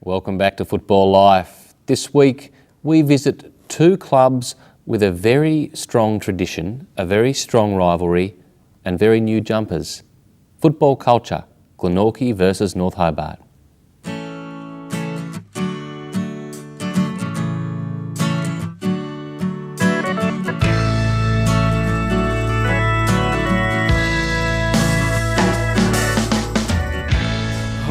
Welcome back to Football Life. This week we visit two clubs with a very strong tradition, a very strong rivalry and very new jumpers. Football culture, Glenorchy versus North Hobart.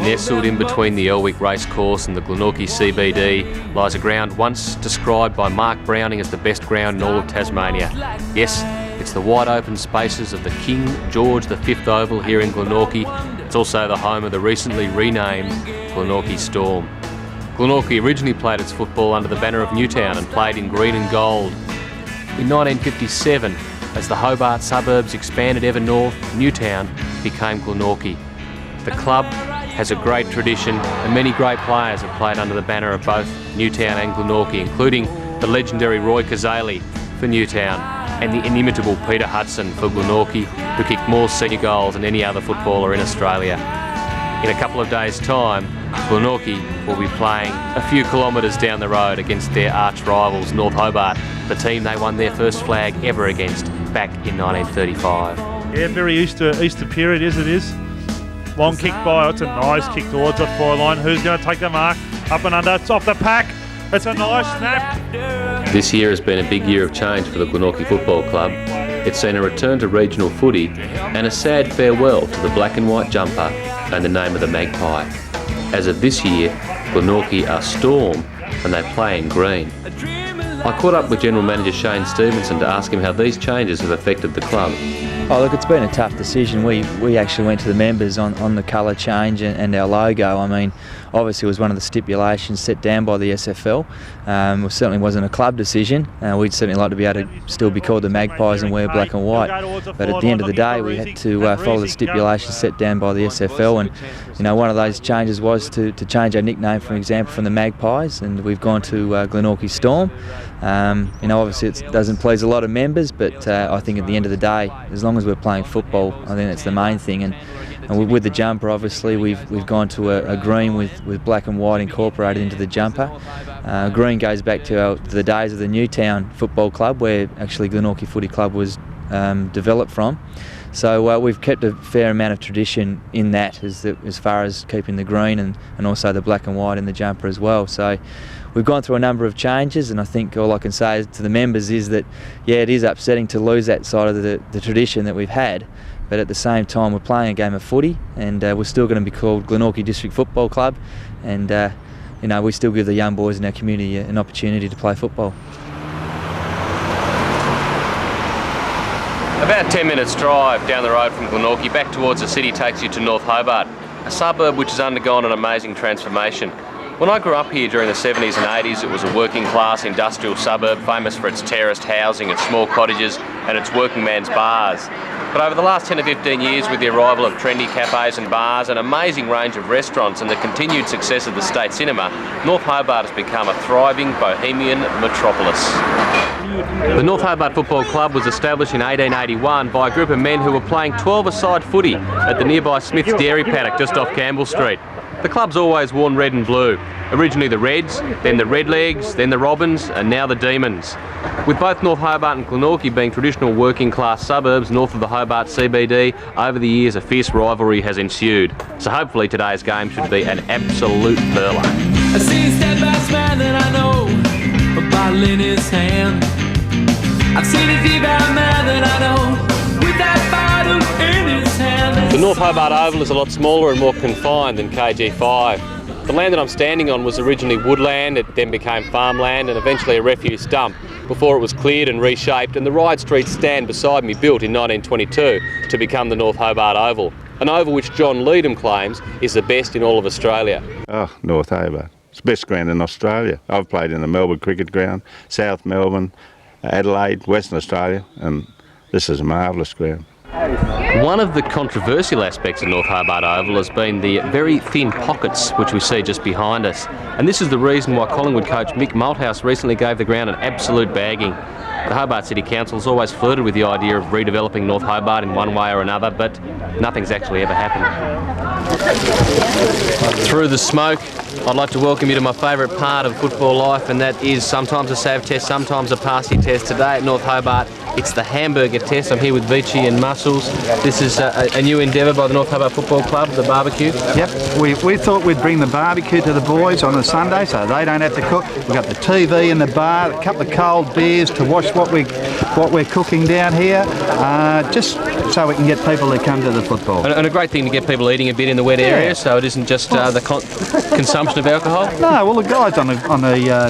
Nestled in between the Elwick Racecourse and the Glenorchy CBD lies a ground once described by Mark Browning as the best ground in all of Tasmania. Yes, it's the wide open spaces of the King George V Oval here in Glenorchy. It's also the home of the recently renamed Glenorchy Storm. Glenorchy originally played its football under the banner of Newtown and played in green and gold. In 1957, as the Hobart suburbs expanded ever north, Newtown became Glenorchy. The club has a great tradition and many great players have played under the banner of both Newtown and Glenorchy, including the legendary Roy Cazaly for Newtown and the inimitable Peter Hudson for Glenorchy, who kicked more senior goals than any other footballer in Australia. In a couple of days' time, Glenorchy will be playing a few kilometres down the road against their arch rivals North Hobart, the team they won their first flag ever against back in 1935. Yeah, very Easter period as it is. Long kick by, it's a nice kick towards the forward Who's going to take the mark? Up and under, it's off the pack. It's a nice snap. This year has been a big year of change for the Glenorchy Football Club. It's seen a return to regional footy and a sad farewell to the black and white jumper and the name of the magpie. As of this year, Glenorchy are Storm and they play in green. I caught up with General Manager Shayne Stevenson to ask him how these changes have affected the club. Oh look, it's been a tough decision. We actually went to the members on the colour change and our logo. I mean, obviously it was one of the stipulations set down by the SFL. It certainly wasn't a club decision. We'd certainly like to be able to still be called the Magpies and wear black and white. But at the end of the day, we had to follow the stipulations set down by the SFL. And you know, one of those changes was to change our nickname, for example, from the Magpies, and we've gone to Glenorchy Storm. You know, obviously it doesn't please a lot of members, but I think at the end of the day, as long as we're playing football, I think that's the main thing. And with the jumper, obviously, we've gone to a green with black and white incorporated into the jumper. Green goes back to the days of the Newtown Football Club, where actually Glenorchy Footy Club was developed from. So we've kept a fair amount of tradition in that, as far as keeping the green and also the black and white in the jumper as well. So we've gone through a number of changes, and I think all I can say to the members is that, yeah, it is upsetting to lose that side of the tradition that we've had, but at the same time we're playing a game of footy, and we're still going to be called Glenorchy District Football Club, and you know, we still give the young boys in our community an opportunity to play football. About 10 minutes drive down the road from Glenorchy back towards the city takes you to North Hobart, a suburb which has undergone an amazing transformation. When I grew up here during the 70s and 80s, it was a working class industrial suburb famous for its terraced housing, its small cottages and its working man's bars. But over the last 10 to 15 years, with the arrival of trendy cafes and bars, an amazing range of restaurants and the continued success of the state cinema, North Hobart has become a thriving bohemian metropolis. The North Hobart Football Club was established in 1881 by a group of men who were playing 12-a-side footy at the nearby Smith's Dairy Paddock just off Campbell Street. The club's always worn red and blue. Originally the Reds, then the Redlegs, then the Robins, and now the Demons. With both North Hobart and Glenorchy being traditional working class suburbs north of the Hobart CBD, over the years a fierce rivalry has ensued. So hopefully today's game should be an absolute pearler. I see a steadfast man that I know, a bottle in his hand. I've seen a devout man that I know, with that bottle in his hand. The North Hobart Oval is a lot smaller and more confined than KG5. The land that I'm standing on was originally woodland, it then became farmland and eventually a refuse dump before it was cleared and reshaped, and the Ryde Street stand beside me built in 1922 to become the North Hobart Oval, an oval which John Leedham claims is the best in all of Australia. Oh, North Hobart. It's the best ground in Australia. I've played in the Melbourne Cricket Ground, South Melbourne, Adelaide, Western Australia, and this is a marvellous ground. One of the controversial aspects of North Hobart Oval has been the very thin pockets which we see just behind us. And this is the reason why Collingwood coach Mick Malthouse recently gave the ground an absolute bagging. The Hobart City Council's always flirted with the idea of redeveloping North Hobart in one way or another, but nothing's actually ever happened. Through the smoke, I'd like to welcome you to my favourite part of football life, and that is sometimes a sav test, sometimes a passy test. Today at North Hobart, it's the hamburger test. I'm here with Vichy and Muscles. This is a new endeavour by the North Hobart Football Club, the barbecue. Yep, we thought we'd bring the barbecue to the boys on a Sunday so they don't have to cook. We've got the TV in the bar, a couple of cold beers to wash what we're cooking down here, just so we can get people to come to the football. And a great thing to get people eating a bit in the wet area, so it isn't just the consumption of alcohol. No, well the guys on the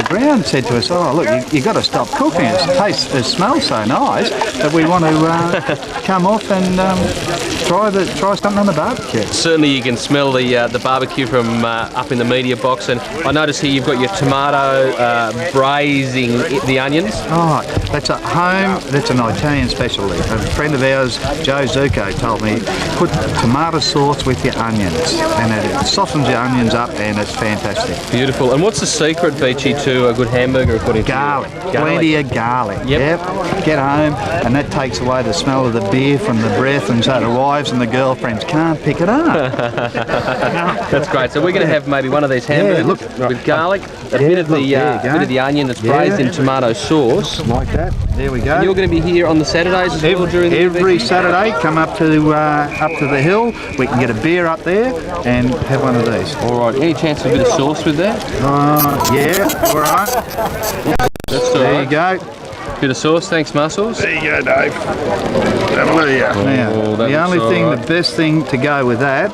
ground said to us, "Oh look, you got to stop cooking. It smells so nice that we want to come off and try something on the barbecue." Certainly, you can smell the barbecue from up in the media box, and I notice here you've got your tomato braising the onions. Oh, that's an Italian specialty. A friend of ours, Joe Zucco, told me put tomato sauce with your onions, and it softens your onions up, and it's fantastic. Beautiful. And what's the secret, Vichy, to a good hamburger according to you? Garlic. Plenty of garlic. Yep. Get home, and that takes away the smell of the beer from the breath, and so the wives and the girlfriends can't pick it up. That's great. So we're going to have maybe one of these hamburgers with garlic, a bit of the onion that's braised in tomato sauce. Like that. There we go. And you're going to be here on the Saturdays as well during the every Saturday. Come up to the hill. We can get a beer up there and have one of these. All right. Any chance of a bit of sauce with that? Yeah. All right. There you go. Bit of sauce, thanks, Muscles. There you go, Dave. Hallelujah. Now, the best thing to go with that,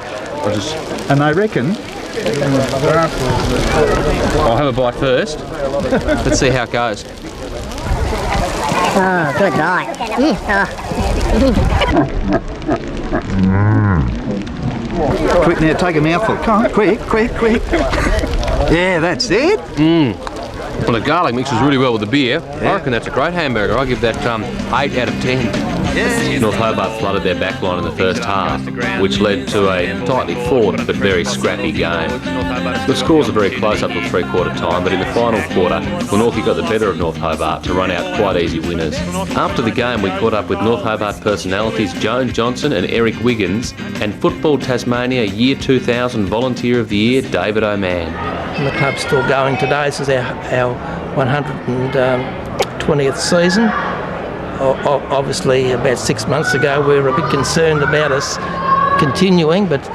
and they reckon. I'll have a bite first. Let's see how it goes. Oh, good night. Quick now, take a mouthful. Come on, quick. Yeah, that's it. Well, the garlic mixes really well with the beer. I reckon that's a great hamburger. I give that 8 out of 10. North Hobart flooded their backline in the first half, which led to a tightly fought but very scrappy game. The scores are very close up to three-quarter time, but in the final quarter, Glenorchy got the better of North Hobart to run out quite easy winners. After the game, we caught up with North Hobart personalities Joan Johnson and Eric Wiggins, and Football Tasmania Year 2000 Volunteer of the Year, David O'Man. The club's still going today. This is our 120th season. Obviously, about 6 months ago, we were a bit concerned about us continuing, but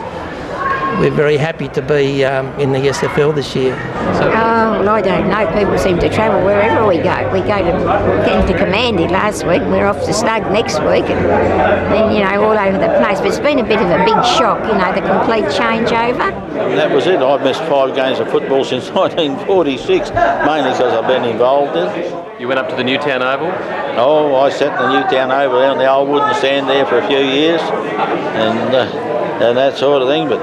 we're very happy to be in the SFL this year. Well, I don't know. People seem to travel wherever we go. We came to Commandy last week. We're off to Snug next week, and then all over the place. But it's been a bit of a big shock, the complete changeover. That was it. I've missed 5 games of football since 1946, mainly because I've been involved in it. You went up to the Newtown Oval? Oh, I sat in the Newtown Oval there on the old wooden stand there for a few years, and that sort of thing. But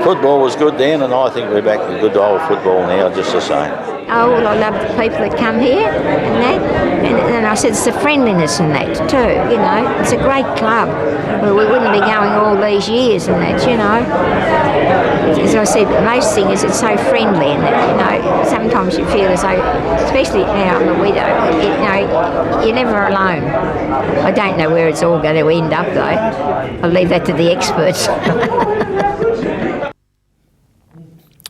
football was good then, and I think we're back to good old football now, just the same. Oh, well, I love the people that come here and that. And I said it's the friendliness and that too, It's a great club. Well, we wouldn't be going all these years and that, As I said, the most thing is it's so friendly and that, sometimes you feel as though, especially now I'm a widow, you're never alone. I don't know where it's all going to end up though. I'll leave that to the experts.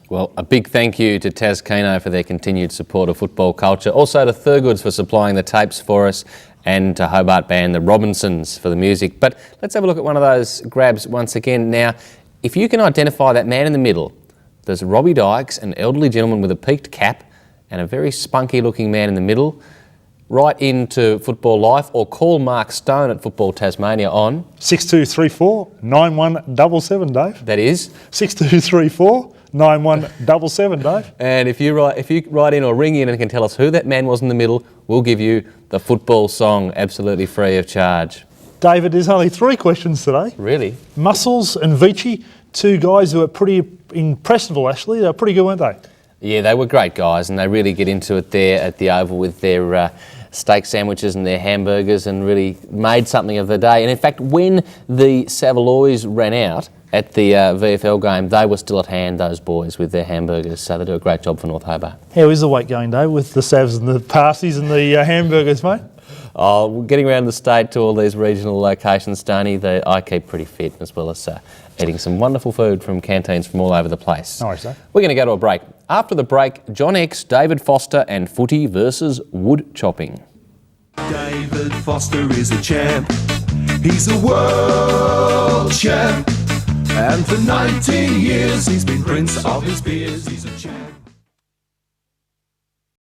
Well, a big thank you to Tas Keno for their continued support of football culture. Also to Thurgoods for supplying the tapes for us, and to Hobart band The Robinsons for the music. But let's have a look at one of those grabs once again. Now, if you can identify that man in the middle, there's Robbie Dykes, an elderly gentleman with a peaked cap, and a very spunky looking man in the middle. Write into Football Life or call Mark Stone at Football Tasmania on 6234 9177, Dave. That is 6234 9177, Dave. And if you write in or ring in and can tell us who that man was in the middle, we'll give you the football song absolutely free of charge. David, there's only 3 questions today. Really? Muscles and Vichy, 2 guys who are pretty impressive, actually. They're pretty good, weren't they? Yeah, they were great guys, and they really get into it there at the Oval with their steak sandwiches and their hamburgers, and really made something of the day. And in fact, when the Savaloys ran out, at the VFL game, they were still at hand, those boys, with their hamburgers, so they do a great job for North Hobart. How is the weight going, Dave, with the savs and the pasties and the hamburgers, mate? Oh, getting around the state to all these regional locations, Stoney, I keep pretty fit, as well as eating some wonderful food from canteens from all over the place. Nice, eh? We're going to go to a break. After the break, John X, David Foster and footy versus wood chopping. David Foster is a champ. He's a world champ. And for 19 years he's been prince of his peers. He's a champ.